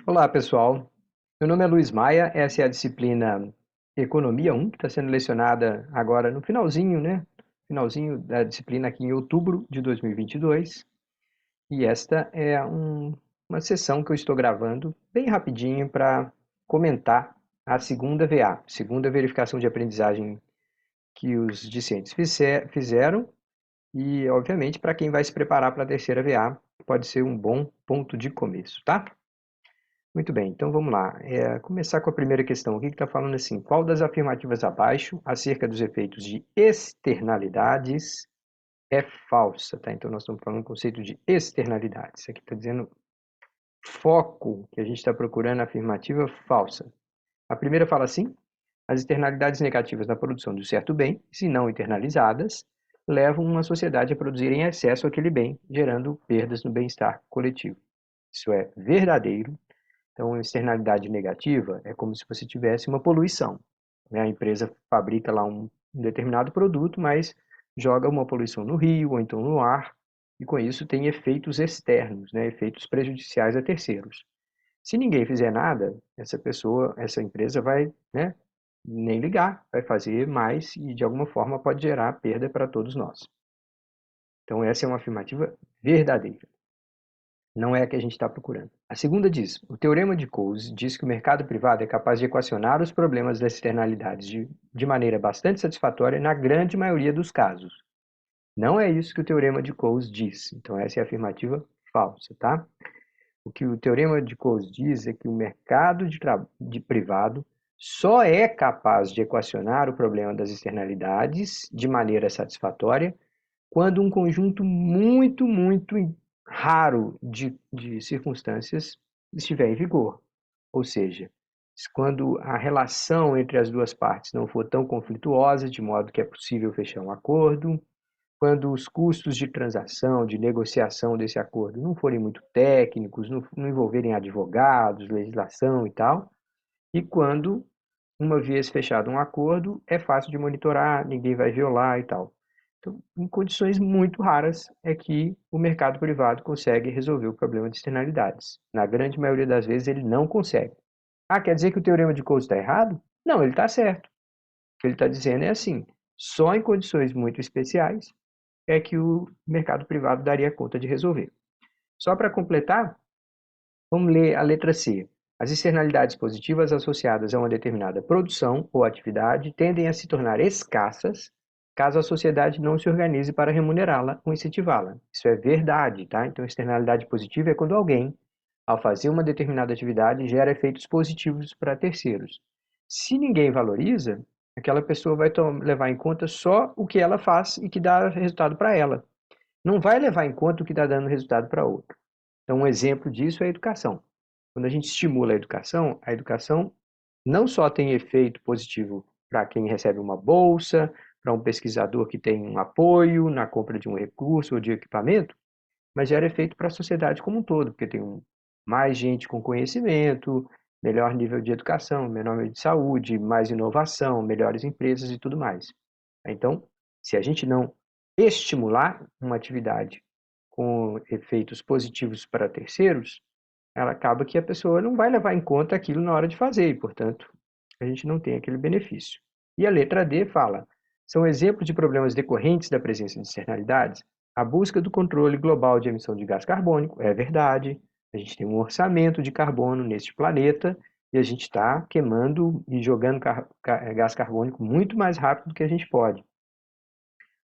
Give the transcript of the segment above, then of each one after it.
Olá, pessoal. Meu nome é Luiz Maia, essa é a disciplina Economia 1, que está sendo lecionada agora no finalzinho, né? Finalzinho da disciplina aqui em outubro de 2022. E esta é uma sessão que eu estou gravando bem rapidinho para comentar a segunda VA, segunda verificação de aprendizagem que os discentes fizeram. E, obviamente, para quem vai se preparar para a terceira VA, pode ser um bom ponto de começo, tá? Muito bem, então vamos lá. Começar com a primeira questão aqui, que está falando assim: qual das afirmativas abaixo, acerca dos efeitos de externalidades, é falsa? Tá? Então nós estamos falando do conceito de externalidades. Aqui está dizendo foco, que a gente está procurando a afirmativa falsa. A primeira fala assim: as externalidades negativas na produção de certo bem, se não internalizadas, levam uma sociedade a produzir em excesso aquele bem, gerando perdas no bem-estar coletivo. Isso é verdadeiro. Então, externalidade negativa é como se você tivesse uma poluição, né? A empresa fabrica lá um determinado produto, mas joga uma poluição no rio ou então no ar, e com isso tem efeitos externos, né? Efeitos prejudiciais a terceiros. Se ninguém fizer nada, essa pessoa, essa empresa vai, né, nem ligar, vai fazer mais e de alguma forma pode gerar perda para todos nós. Então, essa é uma afirmativa verdadeira. Não é a que a gente está procurando. A segunda diz: o teorema de Coase diz que o mercado privado é capaz de equacionar os problemas das externalidades de maneira bastante satisfatória na grande maioria dos casos. Não é isso que o teorema de Coase diz. Então, essa é a afirmativa falsa, tá? O que o teorema de Coase diz é que o mercado de privado só é capaz de equacionar o problema das externalidades de maneira satisfatória quando um conjunto muito raro de circunstâncias estiver em vigor. Ou seja, quando a relação entre as duas partes não for tão conflituosa, de modo que é possível fechar um acordo, quando os custos de transação, de negociação desse acordo não forem muito técnicos, não envolverem advogados, legislação e tal, e quando, uma vez fechado um acordo, é fácil de monitorar, ninguém vai violar e tal. Então, em condições muito raras é que o mercado privado consegue resolver o problema de externalidades. Na grande maioria das vezes ele não consegue. Ah, quer dizer que o teorema de Coase está errado? Não, ele está certo. O que ele está dizendo é assim: só em condições muito especiais é que o mercado privado daria conta de resolver. Só para completar, vamos ler a letra C. As externalidades positivas associadas a uma determinada produção ou atividade tendem a se tornar escassas caso a sociedade não se organize para remunerá-la ou incentivá-la. Isso é verdade, tá? Então, externalidade positiva é quando alguém, ao fazer uma determinada atividade, gera efeitos positivos para terceiros. Se ninguém valoriza, aquela pessoa vai levar em conta só o que ela faz e que dá resultado para ela. Não vai levar em conta o que está dando resultado para outro. Então, um exemplo disso é a educação. Quando a gente estimula a educação não só tem efeito positivo para quem recebe uma bolsa, para um pesquisador que tem um apoio na compra de um recurso ou de equipamento, mas gera efeito para a sociedade como um todo, porque tem mais gente com conhecimento, melhor nível de educação, menor nível de saúde, mais inovação, melhores empresas e tudo mais. Então, se a gente não estimular uma atividade com efeitos positivos para terceiros, ela acaba que a pessoa não vai levar em conta aquilo na hora de fazer e, portanto, a gente não tem aquele benefício. E a letra D fala: são exemplos de problemas decorrentes da presença de externalidades a busca do controle global de emissão de gás carbônico. É verdade, a gente tem um orçamento de carbono neste planeta e a gente está queimando e jogando gás carbônico muito mais rápido do que a gente pode.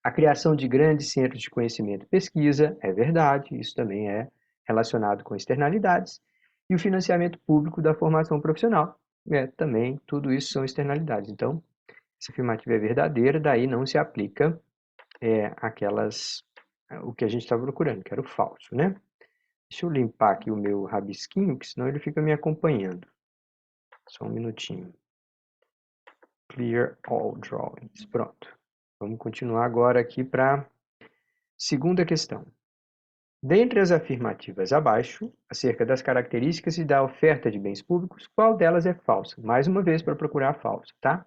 A criação de grandes centros de conhecimento e pesquisa, é verdade, isso também é relacionado com externalidades. E o financiamento público da formação profissional, também tudo isso são externalidades. Então, essa afirmativa é verdadeira, daí não se aplica o que a gente está procurando, que era o falso, né? Deixa eu limpar aqui o meu rabisquinho, que senão ele fica me acompanhando. Só um minutinho. Clear all drawings. Pronto. Vamos continuar agora aqui para a segunda questão. Dentre as afirmativas abaixo, acerca das características e da oferta de bens públicos, qual delas é falsa? Mais uma vez para procurar a falsa, tá?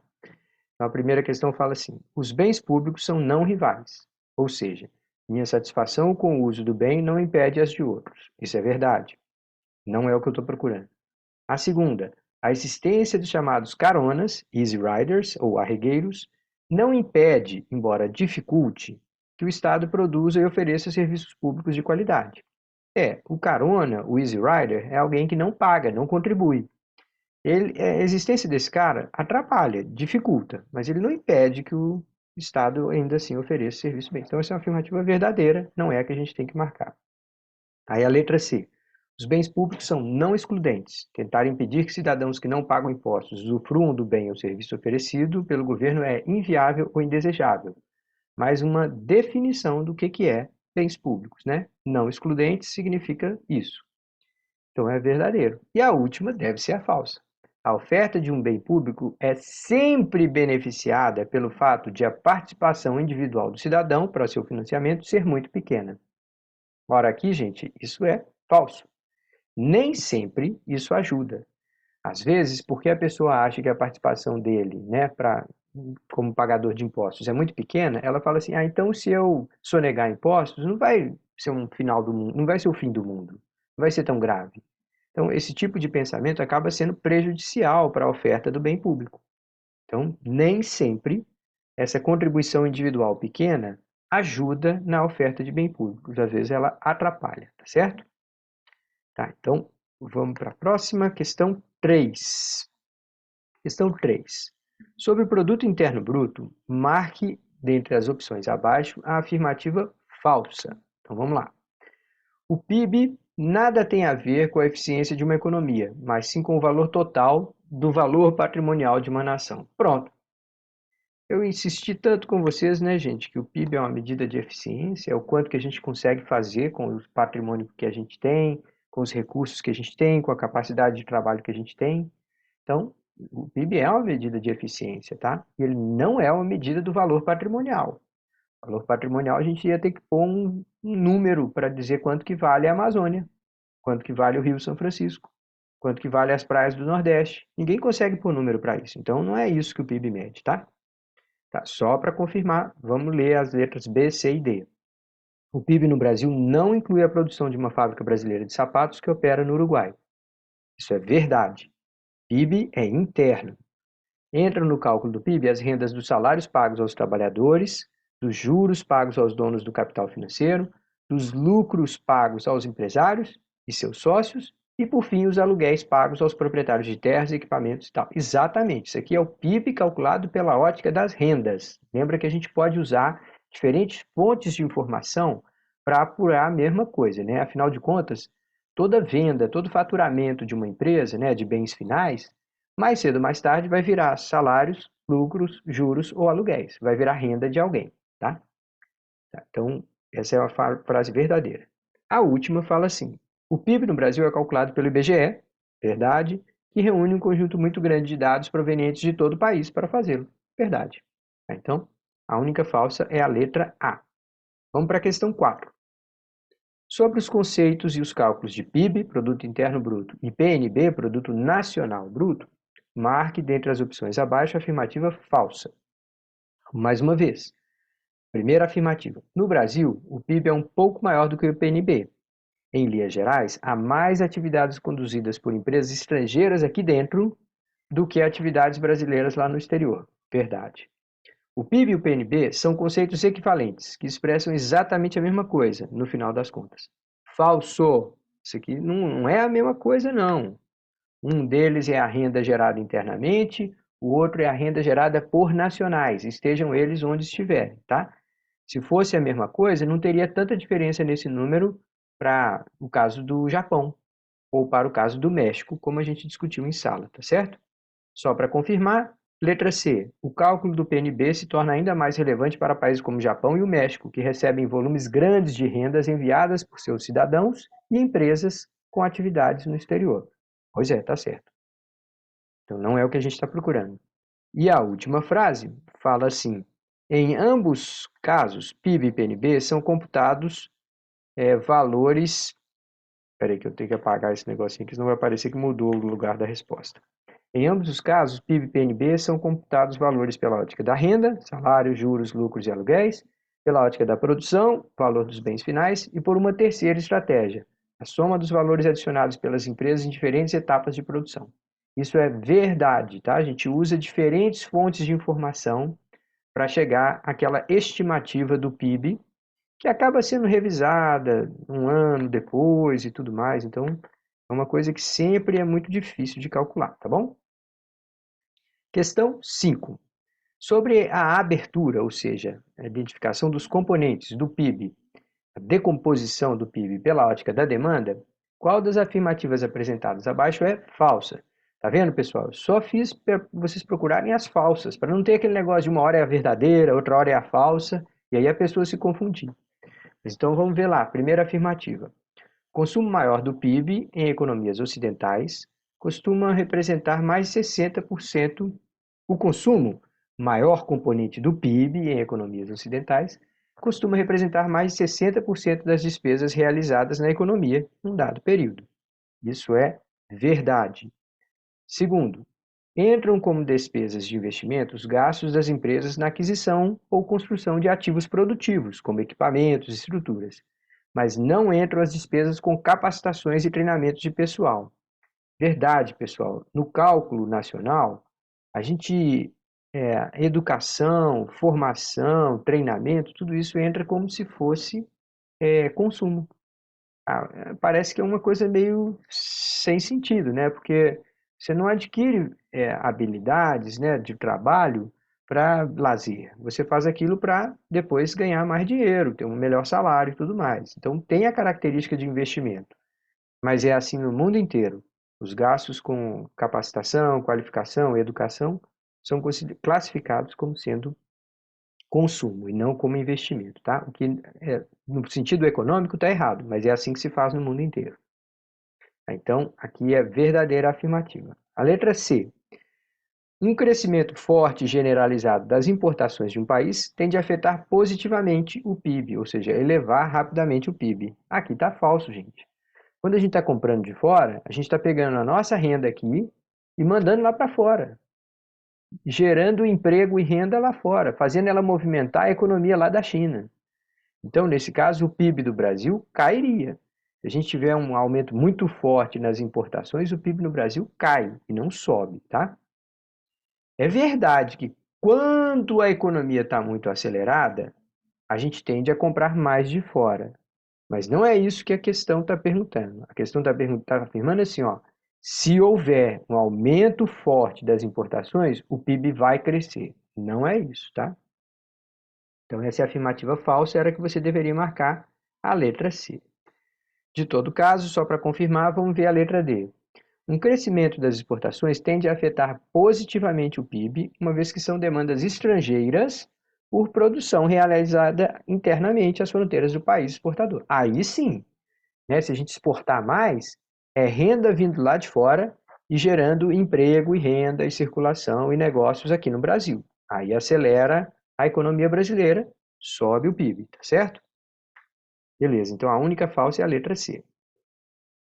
Então, a primeira questão fala assim: os bens públicos são não rivais, ou seja, minha satisfação com o uso do bem não impede as de outros. Isso é verdade. Não é o que eu estou procurando. A segunda, a existência dos chamados caronas, easy riders ou arregueiros, não impede, embora dificulte, que o Estado produza e ofereça serviços públicos de qualidade. O carona, o easy rider, é alguém que não paga, não contribui. A existência desse cara atrapalha, dificulta, mas ele não impede que o Estado ainda assim ofereça serviço bem. Então, essa é uma afirmativa verdadeira, não é a que a gente tem que marcar. Aí a letra C. Os bens públicos são não excludentes. Tentar impedir que cidadãos que não pagam impostos usufruam do bem ou serviço oferecido pelo governo é inviável ou indesejável. Mais uma definição do que é bens públicos, né? Não excludentes significa isso. Então é verdadeiro. E a última deve ser a falsa. A oferta de um bem público é sempre beneficiada pelo fato de a participação individual do cidadão para seu financiamento ser muito pequena. Ora, aqui, gente, isso é falso. Nem sempre isso ajuda. Às vezes, porque a pessoa acha que a participação dele, né, como pagador de impostos é muito pequena, ela fala assim: ah, então se eu sonegar impostos, não vai ser um final do mundo, não vai ser o fim do mundo, não vai ser tão grave. Então, esse tipo de pensamento acaba sendo prejudicial para a oferta do bem público. Então, nem sempre essa contribuição individual pequena ajuda na oferta de bem públicos. Às vezes ela atrapalha, tá certo? Tá, então, vamos para a próxima, questão 3. Questão 3. Sobre o produto interno bruto, marque dentre as opções abaixo a afirmativa falsa. Então, vamos lá. O PIB nada tem a ver com a eficiência de uma economia, mas sim com o valor total do valor patrimonial de uma nação. Pronto. Eu insisti tanto com vocês, né, gente, que o PIB é uma medida de eficiência, é o quanto que a gente consegue fazer com o patrimônio que a gente tem, com os recursos que a gente tem, com a capacidade de trabalho que a gente tem. Então, o PIB é uma medida de eficiência, tá? E ele não é uma medida do valor patrimonial. O valor patrimonial a gente ia ter que pôr um número para dizer quanto que vale a Amazônia, quanto que vale o Rio São Francisco, quanto que vale as praias do Nordeste. Ninguém consegue pôr número para isso. Então, não é isso que o PIB mede, tá? Tá, só para confirmar, vamos ler as letras B, C e D. O PIB no Brasil não inclui a produção de uma fábrica brasileira de sapatos que opera no Uruguai. Isso é verdade. PIB é interno. Entram no cálculo do PIB as rendas dos salários pagos aos trabalhadores, dos juros pagos aos donos do capital financeiro, dos lucros pagos aos empresários e seus sócios, e por fim os aluguéis pagos aos proprietários de terras e equipamentos e tal. Exatamente, isso aqui é o PIB calculado pela ótica das rendas. Lembra que a gente pode usar diferentes fontes de informação para apurar a mesma coisa, né? Afinal de contas, toda venda, todo faturamento de uma empresa, né, de bens finais, mais cedo ou mais tarde vai virar salários, lucros, juros ou aluguéis. Vai virar renda de alguém, tá? Então, essa é a frase verdadeira. A última fala assim: o PIB no Brasil é calculado pelo IBGE, verdade, que reúne um conjunto muito grande de dados provenientes de todo o país para fazê-lo, verdade. Então, a única falsa é a letra A. Vamos para a questão 4. Sobre os conceitos e os cálculos de PIB, Produto Interno Bruto, e PNB, Produto Nacional Bruto, marque dentre as opções abaixo a afirmativa falsa. Mais uma vez. Primeira afirmativa. No Brasil, o PIB é um pouco maior do que o PNB. Em linhas gerais, há mais atividades conduzidas por empresas estrangeiras aqui dentro do que atividades brasileiras lá no exterior. Verdade. O PIB e o PNB são conceitos equivalentes, que expressam exatamente a mesma coisa, no final das contas. Falso. Isso aqui não é a mesma coisa, não. Um deles é a renda gerada internamente, o outro é a renda gerada por nacionais, estejam eles onde estiverem, tá? Se fosse a mesma coisa, não teria tanta diferença nesse número para o caso do Japão ou para o caso do México, como a gente discutiu em sala, tá certo? Só para confirmar, letra C. O cálculo do PNB se torna ainda mais relevante para países como o Japão e o México, que recebem volumes grandes de rendas enviadas por seus cidadãos e empresas com atividades no exterior. Pois é, tá certo. Então não é o que a gente está procurando. E a última frase fala assim: em ambos casos, PIB e PNB são computados valores. Espera aí que eu tenho que apagar esse negocinho aqui, senão vai parecer que mudou o lugar da resposta. Em ambos os casos, PIB e PNB são computados valores pela ótica da renda, salários, juros, lucros e aluguéis, pela ótica da produção, valor dos bens finais, e por uma terceira estratégia, A soma dos valores adicionados pelas empresas em diferentes etapas de produção. Isso é verdade, tá? A gente usa diferentes fontes de informação para chegar àquela estimativa do PIB, que acaba sendo revisada um ano depois e tudo mais. Então, é uma coisa que sempre é muito difícil de calcular, tá bom? Questão 5. Sobre a abertura, ou seja, a identificação dos componentes do PIB, a decomposição do PIB pela ótica da demanda, qual das afirmativas apresentadas abaixo é falsa? Tá vendo, pessoal? Eu só fiz para vocês procurarem as falsas, para não ter aquele negócio de uma hora é a verdadeira, outra hora é a falsa, e aí a pessoa se confundir. Então vamos ver lá, primeira afirmativa. Consumo maior do PIB em economias ocidentais costuma representar mais de 60%. O consumo, maior componente do PIB em economias ocidentais, costuma representar mais de 60% das despesas realizadas na economia num dado período. Isso é verdade. Segundo, entram como despesas de investimento os gastos das empresas na aquisição ou construção de ativos produtivos, como equipamentos e estruturas, mas não entram as despesas com capacitações e treinamentos de pessoal. Verdade, pessoal. No cálculo nacional, a gente, educação, formação, treinamento, tudo isso entra como se fosse consumo. Parece que é uma coisa meio sem sentido, né? Porque você não adquire habilidades, né, de trabalho para lazer. Você faz aquilo para depois ganhar mais dinheiro, ter um melhor salário e tudo mais. Então tem a característica de investimento, mas é assim no mundo inteiro. Os gastos com capacitação, qualificação, educação são classificados como sendo consumo e não como investimento, tá? O que no sentido econômico está errado, mas é assim que se faz no mundo inteiro. Então, aqui é verdadeira afirmativa. A letra C. Um crescimento forte e generalizado das importações de um país tende a afetar positivamente o PIB, ou seja, elevar rapidamente o PIB. Aqui está falso, gente. Quando a gente está comprando de fora, a gente está pegando a nossa renda aqui e mandando lá para fora, gerando emprego e renda lá fora, fazendo ela movimentar a economia lá da China. Então, nesse caso, o PIB do Brasil cairia. Se a gente tiver um aumento muito forte nas importações, o PIB no Brasil cai e não sobe, tá? É verdade que quando a economia está muito acelerada, a gente tende a comprar mais de fora. Mas não é isso que a questão está perguntando. A questão está afirmando assim, ó, se houver um aumento forte das importações, o PIB vai crescer. Não é isso, tá? Então, essa é a afirmativa falsa, era que você deveria marcar a letra C. De todo caso, só para confirmar, vamos ver a letra D. Um crescimento das exportações tende a afetar positivamente o PIB, uma vez que são demandas estrangeiras por produção realizada internamente às fronteiras do país exportador. Aí sim, né? Se a gente exportar mais, é renda vindo lá de fora e gerando emprego e renda e circulação e negócios aqui no Brasil. Aí acelera a economia brasileira, sobe o PIB, tá certo? Beleza, então a única falsa é a letra C.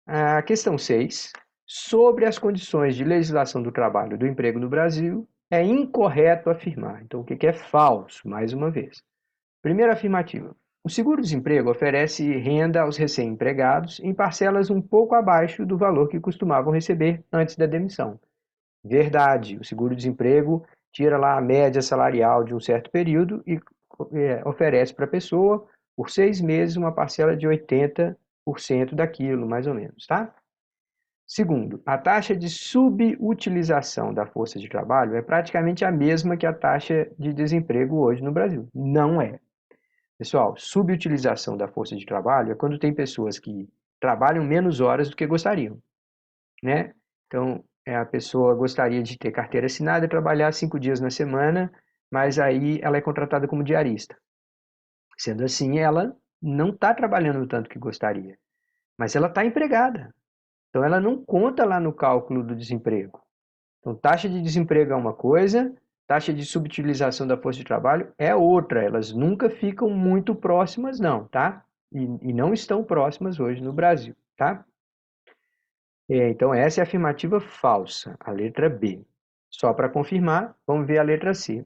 A questão 6. Sobre as condições de legislação do trabalho e do emprego no Brasil, é incorreto afirmar. Então, o que é falso? Mais uma vez. Primeira afirmativa. O seguro-desemprego oferece renda aos recém-empregados em parcelas um pouco abaixo do valor que costumavam receber antes da demissão. Verdade, o seguro-desemprego tira lá a média salarial de um certo período e oferece para a pessoa, por 6 meses, uma parcela de 80% daquilo, mais ou menos, tá? Segundo, a taxa de subutilização da força de trabalho é praticamente a mesma que a taxa de desemprego hoje no Brasil. Não é. Pessoal, subutilização da força de trabalho é quando tem pessoas que trabalham menos horas do que gostariam, né? Então, a pessoa gostaria de ter carteira assinada e trabalhar 5 dias na semana, mas aí ela é contratada como diarista. Sendo assim, ela não está trabalhando o tanto que gostaria, mas ela está empregada. Então, ela não conta lá no cálculo do desemprego. Então, taxa de desemprego é uma coisa, taxa de subutilização da força de trabalho é outra. Elas nunca ficam muito próximas, não, tá? E não estão próximas hoje no Brasil, tá? Então, essa é a afirmativa falsa, a letra B. Só para confirmar, vamos ver a letra C.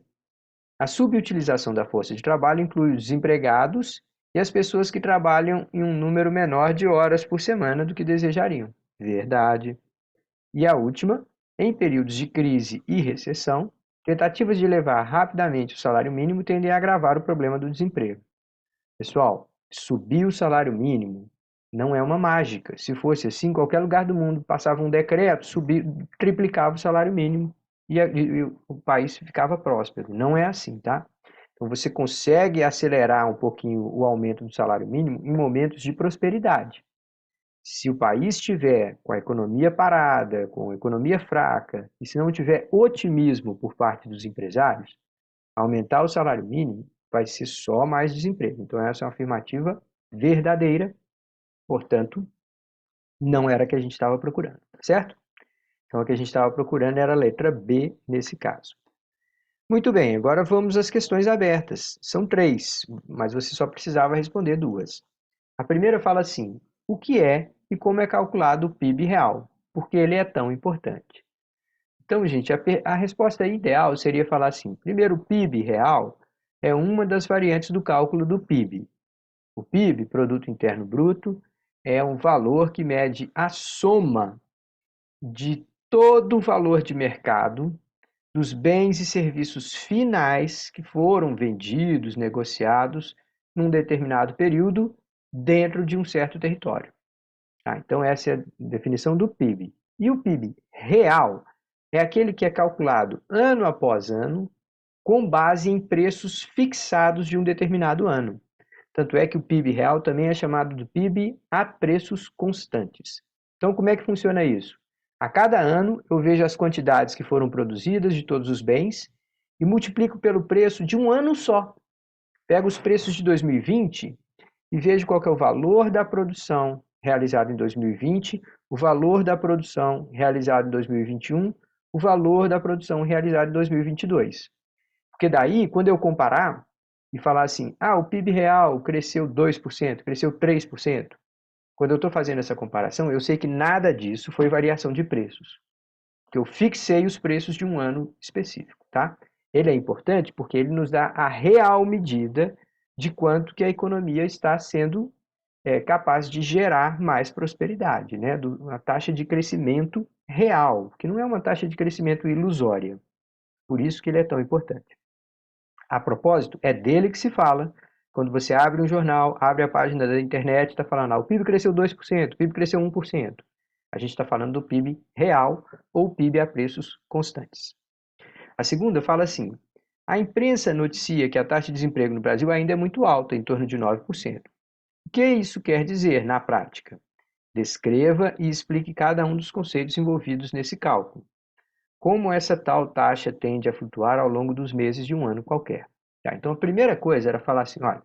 A subutilização da força de trabalho inclui os desempregados e as pessoas que trabalham em um número menor de horas por semana do que desejariam. Verdade. E a última, em períodos de crise e recessão, tentativas de elevar rapidamente o salário mínimo tendem a agravar o problema do desemprego. Pessoal, subir o salário mínimo não é uma mágica. Se fosse assim, qualquer lugar do mundo passava um decreto, triplicava o salário mínimo e o país ficava próspero. Não é assim, tá? Então você consegue acelerar um pouquinho o aumento do salário mínimo em momentos de prosperidade. Se o país estiver com a economia parada, com a economia fraca, e se não tiver otimismo por parte dos empresários, aumentar o salário mínimo vai ser só mais desemprego. Então, essa é uma afirmativa verdadeira, portanto, não era a que a gente estava procurando, certo? Então, a que a gente estava procurando era a letra B nesse caso. Muito bem, agora vamos às questões abertas. São 3, mas você só precisava responder 2. A primeira fala assim: o que é e como é calculado o PIB real? Por que ele é tão importante? Então, gente, a resposta ideal seria falar assim: primeiro, o PIB real é uma das variantes do cálculo do PIB. O PIB, Produto Interno Bruto, é um valor que mede a soma de todo o valor de mercado dos bens e serviços finais que foram vendidos, negociados num determinado período dentro de um certo território. Então, essa é a definição do PIB. E o PIB real é aquele que é calculado ano após ano com base em preços fixados de um determinado ano. Tanto é que o PIB real também é chamado de PIB a preços constantes. Então, como é que funciona isso? A cada ano, eu vejo as quantidades que foram produzidas de todos os bens e multiplico pelo preço de um ano só. Pego os preços de 2020 e vejo qual que é o valor da produção realizada em 2020, o valor da produção realizada em 2021, o valor da produção realizada em 2022. Porque daí, quando eu comparar e falar assim, o PIB real cresceu 2%, cresceu 3%, quando eu estou fazendo essa comparação, eu sei que nada disso foi variação de preços, que eu fixei os preços de um ano específico, tá? Ele é importante porque ele nos dá a real medida de quanto que a economia está sendo capaz de gerar mais prosperidade, né? A taxa de crescimento real, que não é uma taxa de crescimento ilusória. Por isso que ele é tão importante. A propósito, é dele que se fala quando você abre um jornal, abre a página da internet, está falando, o PIB cresceu 2%, o PIB cresceu 1%. A gente está falando do PIB real ou PIB a preços constantes. A segunda fala assim, a imprensa noticia que a taxa de desemprego no Brasil ainda é muito alta, em torno de 9%. O que isso quer dizer na prática? Descreva e explique cada um dos conceitos envolvidos nesse cálculo. Como essa tal taxa tende a flutuar ao longo dos meses de um ano qualquer. Então, a primeira coisa era falar assim, olha,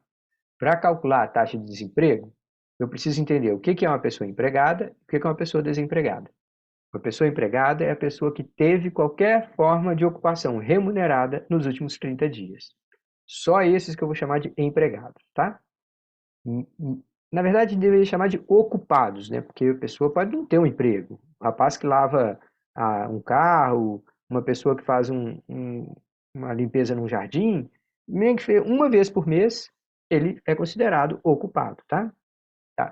para calcular a taxa de desemprego, eu preciso entender o que é uma pessoa empregada e o que é uma pessoa desempregada. Uma pessoa empregada é a pessoa que teve qualquer forma de ocupação remunerada nos últimos 30 dias. Só esses que eu vou chamar de empregados, tá? Na verdade, deveria chamar de ocupados, né? Porque a pessoa pode não ter um emprego. O rapaz que lava um carro, uma pessoa que faz uma limpeza num jardim, nem que uma vez por mês, ele é considerado ocupado, tá?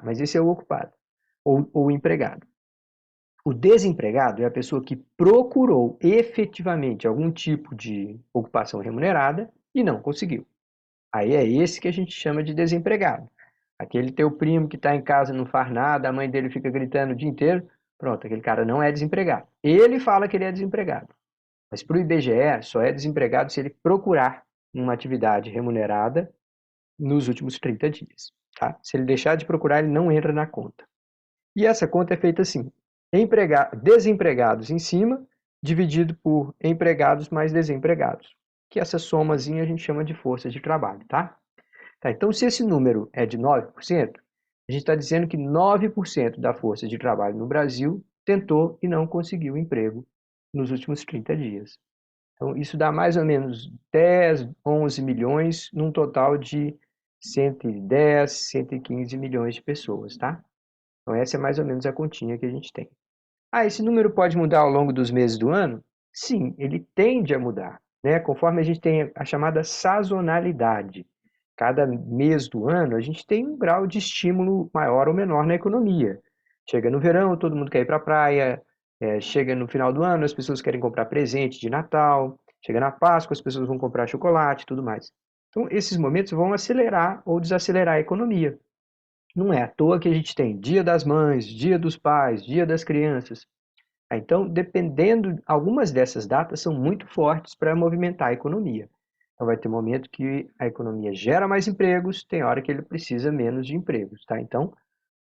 Mas esse é o ocupado, ou o empregado. O desempregado é a pessoa que procurou efetivamente algum tipo de ocupação remunerada e não conseguiu. Aí é esse que a gente chama de desempregado. Aquele teu primo que está em casa não faz nada, a mãe dele fica gritando o dia inteiro, pronto, aquele cara não é desempregado. Ele fala que ele é desempregado. Mas para o IBGE, só é desempregado se ele procurar uma atividade remunerada nos últimos 30 dias. Tá? Se ele deixar de procurar, ele não entra na conta. E essa conta é feita assim: desempregados em cima, dividido por empregados mais desempregados. Que essa somazinha a gente chama de força de trabalho, tá? Então, se esse número é de 9%, a gente está dizendo que 9% da força de trabalho no Brasil tentou e não conseguiu emprego nos últimos 30 dias. Então, isso dá mais ou menos 10, 11 milhões, num total de 110, 115 milhões de pessoas, tá? Então, essa é mais ou menos a continha que a gente tem. Esse número pode mudar ao longo dos meses do ano? Sim, ele tende a mudar, né? Conforme a gente tem a chamada sazonalidade. Cada mês do ano, a gente tem um grau de estímulo maior ou menor na economia. Chega no verão, todo mundo quer ir para a praia. Chega no final do ano, as pessoas querem comprar presente de Natal. Chega na Páscoa, as pessoas vão comprar chocolate e tudo mais. Então, esses momentos vão acelerar ou desacelerar a economia. Não é à toa que a gente tem Dia das Mães, Dia dos Pais, Dia das Crianças. Então, dependendo, algumas dessas datas são muito fortes para movimentar a economia. Então, vai ter momento que a economia gera mais empregos, tem hora que ele precisa menos de empregos, tá? Então,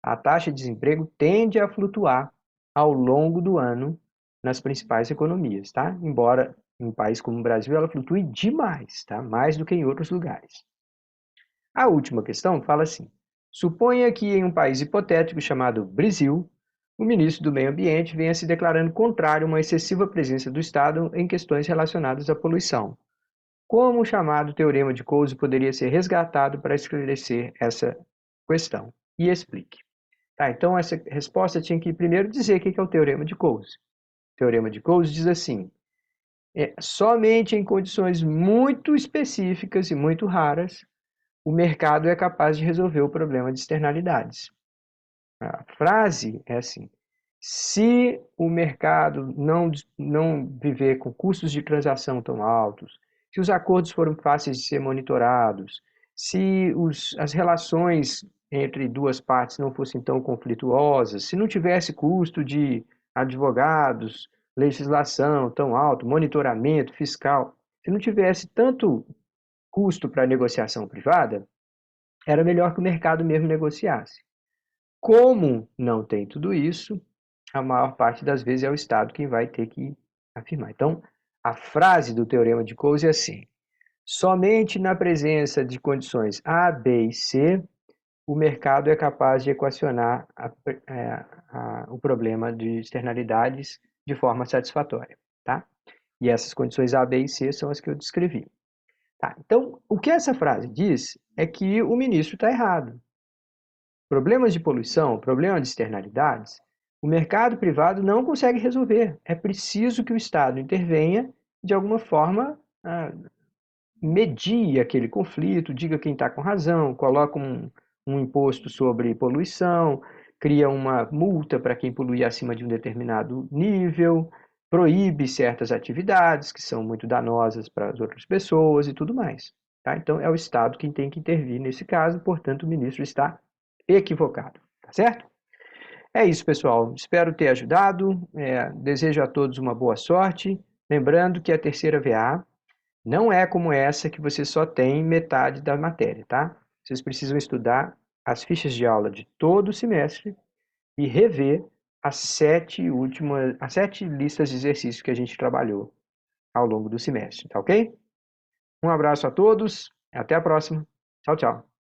a taxa de desemprego tende a flutuar ao longo do ano nas principais economias, tá? Embora em um país como o Brasil ela flutue demais, tá? Mais do que em outros lugares. A última questão fala assim: suponha que em um país hipotético chamado Brasil, o ministro do Meio Ambiente venha se declarando contrário a uma excessiva presença do Estado em questões relacionadas à poluição. Como o chamado Teorema de Coase poderia ser resgatado para esclarecer essa questão? E explique. Tá, então, essa resposta tinha que primeiro dizer o que é o Teorema de Coase. O Teorema de Coase diz assim: somente em condições muito específicas e muito raras o mercado é capaz de resolver o problema de externalidades. A frase é assim: se o mercado não viver com custos de transação tão altos, se os acordos foram fáceis de ser monitorados, se as relações entre duas partes não fossem tão conflituosas, se não tivesse custo de advogados, legislação tão alto, monitoramento fiscal, se não tivesse tanto custo para a negociação privada, era melhor que o mercado mesmo negociasse. Como não tem tudo isso, a maior parte das vezes é o Estado quem vai ter que afirmar. Então, a frase do Teorema de Coase é assim: somente na presença de condições A, B e C, o mercado é capaz de equacionar o problema de externalidades de forma satisfatória. Tá? E essas condições A, B e C são as que eu descrevi. Tá? Então, o que essa frase diz é que o ministro está errado. Problemas de poluição, problemas de externalidades, o mercado privado não consegue resolver. É preciso que o Estado intervenha de alguma forma, medie aquele conflito, diga quem está com razão, coloca um imposto sobre poluição, cria uma multa para quem poluir acima de um determinado nível, proíbe certas atividades que são muito danosas para as outras pessoas e tudo mais. Tá? Então, é o Estado quem tem que intervir nesse caso, portanto, o ministro está equivocado. Tá certo? É isso, pessoal. Espero ter ajudado. Desejo a todos uma boa sorte. Lembrando que a terceira VA não é como essa que você só tem metade da matéria, tá? Vocês precisam estudar as fichas de aula de todo o semestre e rever as 7 listas de exercícios que a gente trabalhou ao longo do semestre, tá ok? Um abraço a todos, até a próxima. Tchau, tchau.